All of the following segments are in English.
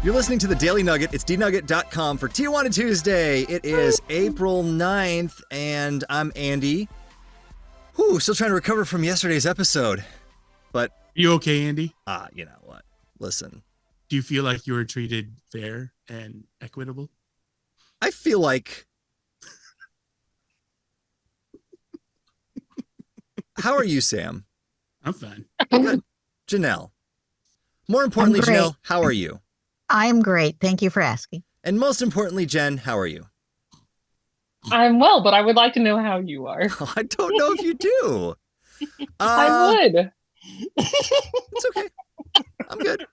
You're listening to the Daily Nugget. It's dnugget.com for Tijuana Tuesday. It is April 9th, and I'm Andy. Still trying to recover from yesterday's episode. But you okay, Andy? You know what? Listen. Do you feel like you were treated fair and equitable? I feel like... How are you, Sam? I'm fine. Good. Janelle. More importantly, Janelle, how are you? I'm great. Thank you for asking. And most importantly, Jen, how are you? I'm well, but I would like to know how you are. I don't know if you do. I would. It's okay. I'm good.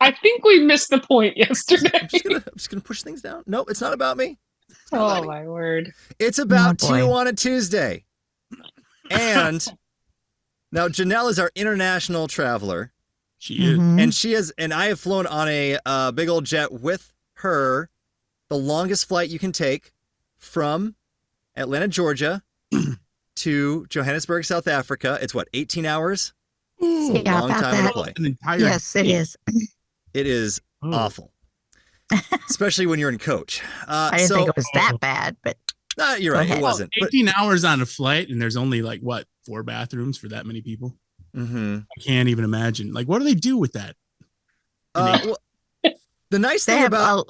I think we missed the point yesterday. I'm just gonna push things down. Nope, it's not about me. Oh, my word. It's about Tijuana Tuesday. And now Janelle is our international traveler. She is. And I have flown on a big old jet with her, the longest flight you can take from Atlanta, Georgia to Johannesburg, South Africa. It's 18 hours? It's a long time on a plane. Yes, it is. It is awful. Especially when you're in coach. I didn't think it was that bad, but... you're right, it wasn't. 18 hours on a flight, and there's only 4 bathrooms for that many people? Mm-hmm. I can't even imagine. What do they do with that? The nice thing about...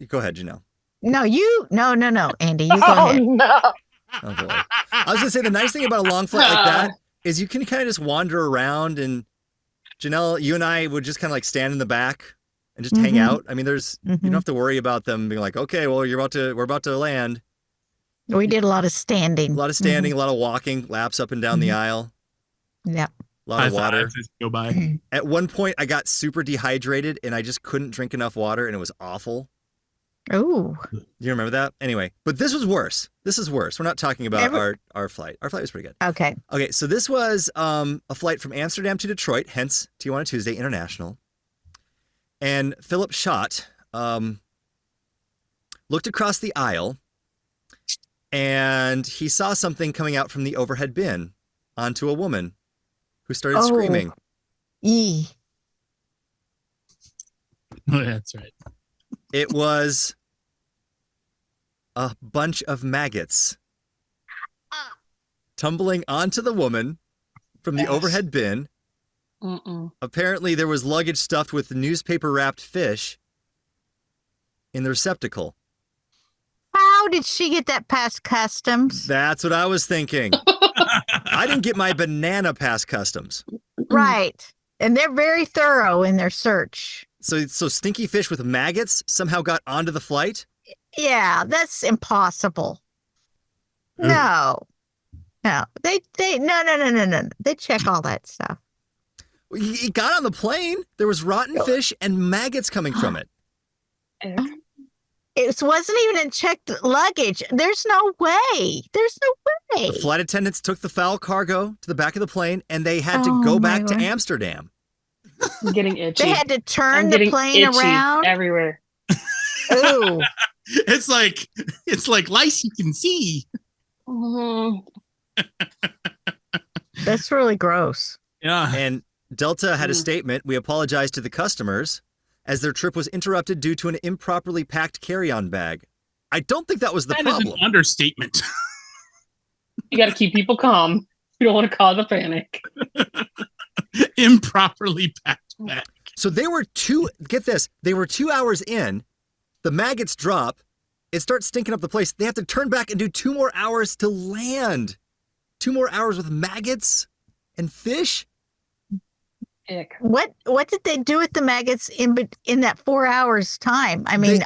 Go ahead, Janelle. No, Andy, you go ahead. No. Oh, boy. I was going to say, the nice thing about a long flight like that is you can kind of just wander around, and Janelle, you and I would just kind of stand in the back and just hang out. I mean, you don't have to worry about them being like, okay, well, we're about to land. We did a lot of standing. A lot of walking, laps up and down the aisle. Yep. A lot of water. Go by. At one point, I got super dehydrated, and I just couldn't drink enough water, and it was awful. Oh. You remember that? Anyway, but this was worse. This is worse. We're not talking about our flight. Our flight was pretty good. Okay. Okay, so this was a flight from Amsterdam to Detroit, hence Tijuana Tuesday International. And Philip Schott looked across the aisle, and he saw something coming out from the overhead bin onto a woman who started screaming. Oh, that's right. It was a bunch of maggots tumbling onto the woman from the overhead bin. Apparently, there was luggage stuffed with newspaper-wrapped fish in the receptacle. How did she get that past customs? That's what I was thinking. I didn't get my banana past customs. Right. And they're very thorough in their search. So stinky fish with maggots somehow got onto the flight? Yeah, that's impossible. No. No. They no. They check all that stuff. He got on the plane. There was rotten fish and maggots coming from it. It wasn't even in checked luggage. There's no way. The flight attendants took the foul cargo to the back of the plane, and they had to go back to Amsterdam. I'm getting itchy. They had to turn the plane around everywhere. Ooh. It's like lice you can see. That's really gross. Yeah. And Delta had a statement. We apologize to the customers as their trip was interrupted due to an improperly packed carry-on bag. I don't think that was the problem. That is an understatement. You got to keep people calm. You don't want to cause a panic. Improperly packed bag. So they were they were 2 hours in, the maggots drop, it starts stinking up the place. They have to turn back and do 2 more hours to land. 2 more hours with maggots and fish? Ick. What did they do with the maggots in that 4 hours time? I mean,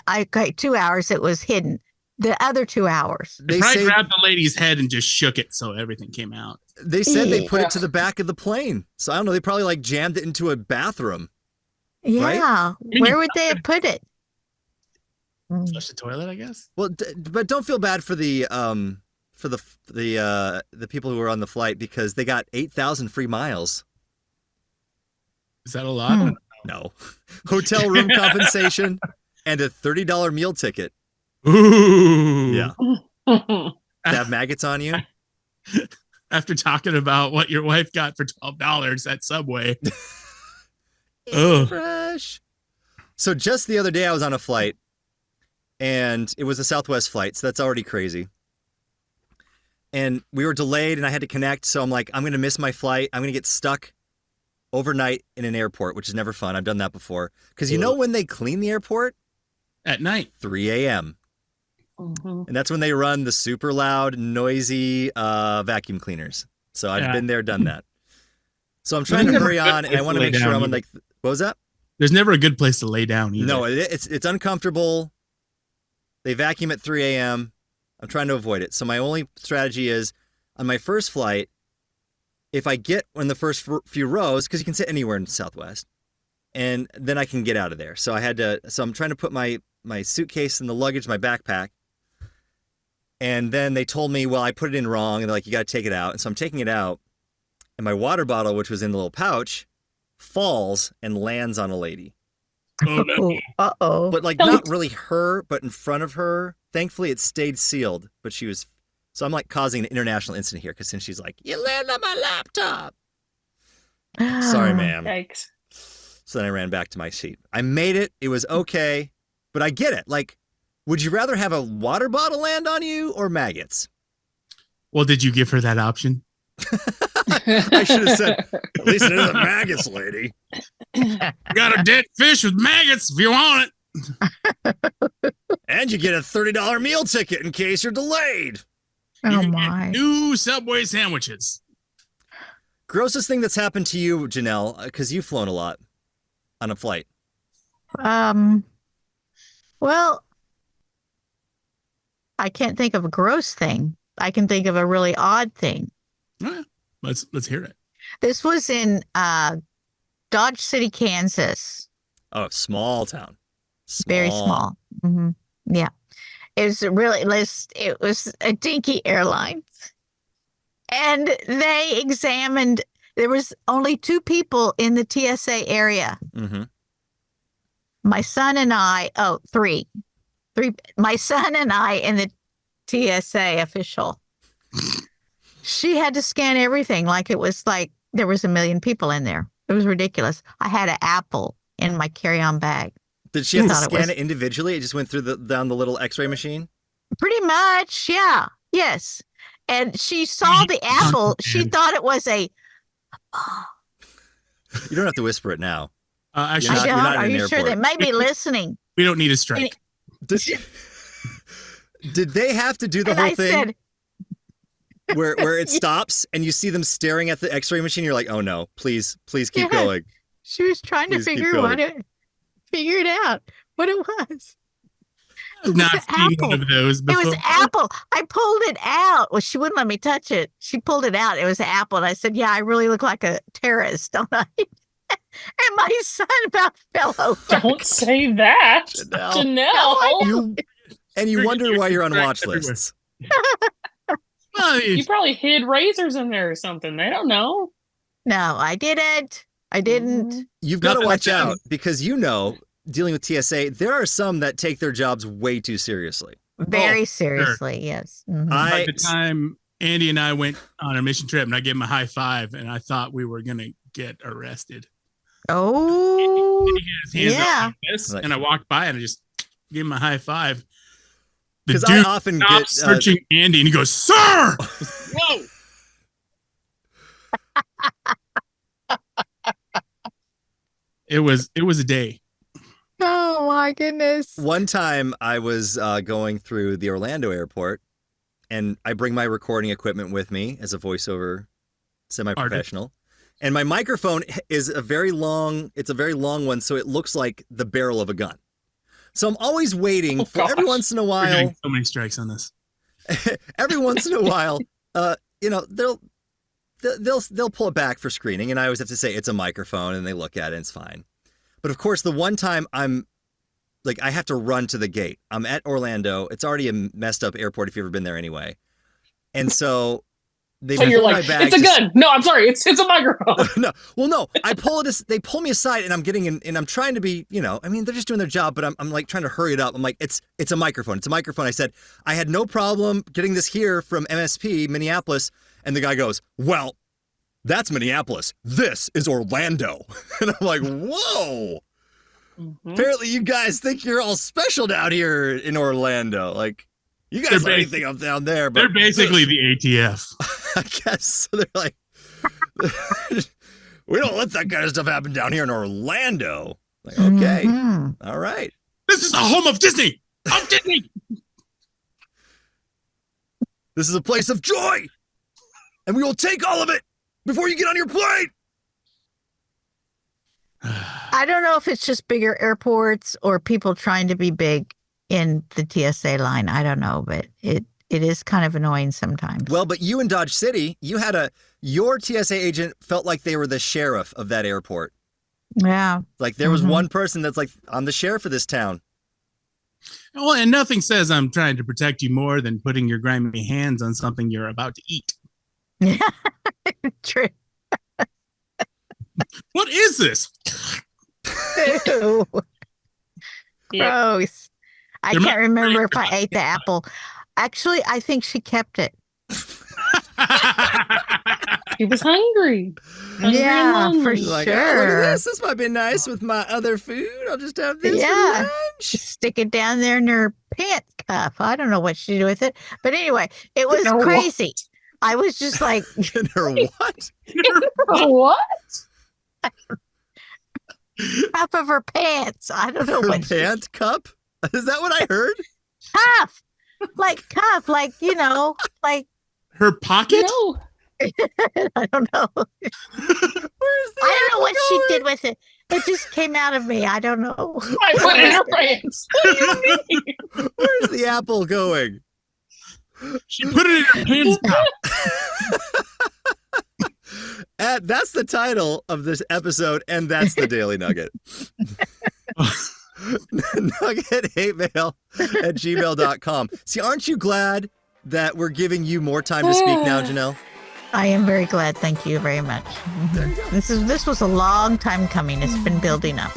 2 hours it was hidden. The other 2 hours. They probably grabbed the lady's head and just shook it so everything came out. They said they put it to the back of the plane. So I don't know, they probably jammed it into a bathroom. Yeah. Right? Where would they have put it? Flush the toilet, I guess. Well, but don't feel bad for the people who were on the flight because they got 8,000 free miles. Is that a lot? No. Hotel room compensation and a $30 meal ticket. Ooh. Yeah. To have maggots on you? After talking about what your wife got for $12 at Subway. Fresh. So just the other day I was on a flight, and it was a Southwest flight, so that's already crazy. And we were delayed, and I had to connect, so I'm like, I'm going to miss my flight. I'm going to get stuck overnight in an airport, which is never fun. I've done that before. Because you know when they clean the airport? At night. 3 a.m. Mm-hmm. And that's when they run the super loud, noisy vacuum cleaners. So I've been there, done that. So I'm trying to hurry on, and I want to make sure I'm on like, what was that? There's never a good place to lay down either. No, it's uncomfortable. They vacuum at 3 a.m. I'm trying to avoid it. So my only strategy is on my first flight, if I get in the first few rows, because you can sit anywhere in Southwest, and then I can get out of there. So I'm trying to put my suitcase in the luggage, my backpack. And then they told me, well, I put it in wrong. And they're like, you got to take it out. And so I'm taking it out. And my water bottle, which was in the little pouch, falls and lands on a lady. Oh, no. Uh-oh. But like not really her, but in front of her. Thankfully, it stayed sealed. But she was... So I'm like causing an international incident here because then she's like, you land on my laptop. Sorry, ma'am. Yikes. So then I ran back to my seat. I made it. It was okay. But I get it. Like, would you rather have a water bottle land on you or maggots? Well, did you give her that option? I should have said, at least it isn't maggots, lady. Got a dead fish with maggots if you want it. And you get a $30 meal ticket in case you're delayed. Oh You can get my. 2 Subway sandwiches. Grossest thing that's happened to you, Janelle, because you've flown a lot on a flight. Well, I can't think of a gross thing. I can think of a really odd thing. Oh, yeah. Let's hear it. This was in Dodge City, Kansas. Oh, small town. Very small. Hmm. Yeah. It was a dinky airline. And they examined, there was only 2 people in the TSA area. Mm-hmm. My son and I, three. My son and I and the TSA official. She had to scan everything like it was like there was 1 million people in there. It was ridiculous. I had an apple in my carry-on bag. Did she have to scan it individually? It just went through down the little X-ray machine? Pretty much, yeah. Yes. And she saw the apple. She thought it was a... You don't have to whisper it now. Actually, You're not in Are an you sure airport. they may be listening? we don't need a strike. Did they have to do the And whole I thing said, where it stops and you see them staring at the X-ray machine? You're like, oh no, please keep Yeah. going. she was trying to Please keep figure going. it out what it was. I've was not an seen apple. one of those before. It was apple. I pulled it out. Well, she wouldn't let me touch it. She pulled it out. It was apple. And I said, yeah, I really look like a terrorist, don't I? And my son about fell over. Don't say that, Janelle. You wonder why you're on Strikes watch everywhere. lists. Well, You probably hid razors in there or something. They don't know. No, I didn't. I didn't. You've got to Nothing watch like that. out because dealing with TSA, there are some that take their jobs way too seriously. Very seriously, yes. Mhm. By the time Andy and I went on a mission trip and I gave him a high five and I thought we were going to get arrested. Oh, He had his hands up yeah. like this, and I walked by and I just gave him a high five. The Because I dude often stops get searching Andy and he goes, "Sir!" Whoa! It was a day. Oh my goodness. one time I was going through the Orlando airport, and I bring my recording equipment with me as a voiceover semi-professional. And my microphone is a very long one, so it looks like the barrel of a gun. So I'm always waiting for every gosh. once in a We're while, getting so many strikes on this. every once in a while, they'll pull it back for screening, and I always have to say it's a microphone, and they look at it, and it's fine. But of course, the one time I have to run to the gate. I'm at Orlando. It's already a messed up airport if you've ever been there anyway. And so they So you're pull like, my bag. it's a gun. No, I'm sorry. It's a microphone. No. I pull it. They pull me aside, and I'm getting in, and I'm trying to be, they're just doing their job, but I'm like trying to hurry it up. I'm like, it's a microphone. It's a microphone. I said, I had no problem getting this here from MSP, Minneapolis. And the guy goes, well, that's Minneapolis. This is Orlando. And I'm like, whoa. Mhm. Apparently, you guys think you're all special down here in Orlando. Like, you guys They're are anything up down there. But They're basically the ATF. I guess so. They're like, we don't let that kind of stuff happen down here in Orlando. Like, okay, Mhm. all right. This is the home of Disney. Of Disney. This is a place of joy, and we will take all of it before you get on your plane. I don't know if it's just bigger airports or people trying to be big in the TSA line. I don't know, but it is kind of annoying sometimes. Well, but you in Dodge City, your TSA agent felt like they were the sheriff of that airport. Yeah. Like there was Mhm. one person that's like, I'm the sheriff of this town. Well, and nothing says I'm trying to protect you more than putting your grimy hands on something you're about to eat. Yeah. True. What is this? Ew. Yeah. Gross. I There can't might- remember if I ate the apple. Actually, I think she kept it. He was hungry. Hungry Yeah, and for lonely. Like, oh, look Sure. at this. This might be nice with my other food. I'll just have this Yeah. for lunch. Stick it down there in her pant cuff. I don't know what she did with it. But anyway, it was know what? crazy. I was just like, In her what? What? half of her pants. I don't know Her what she pant cup? Is that what I heard? cuff. Like cuff, like, like Her pocket? No. I don't know. Where's the I don't know what she going? did with it. It just came out of me. I don't know. I put it in her pants. What do you mean? Where's the apple going? She put it in her pants cup. That's the title of this episode, and that's the Daily Nugget. Nugget8mail@gmail.com. See, aren't you glad that we're giving you more time to speak now, Janelle? I am very glad. Thank you very much. There you go. This was a long time coming. It's been building up.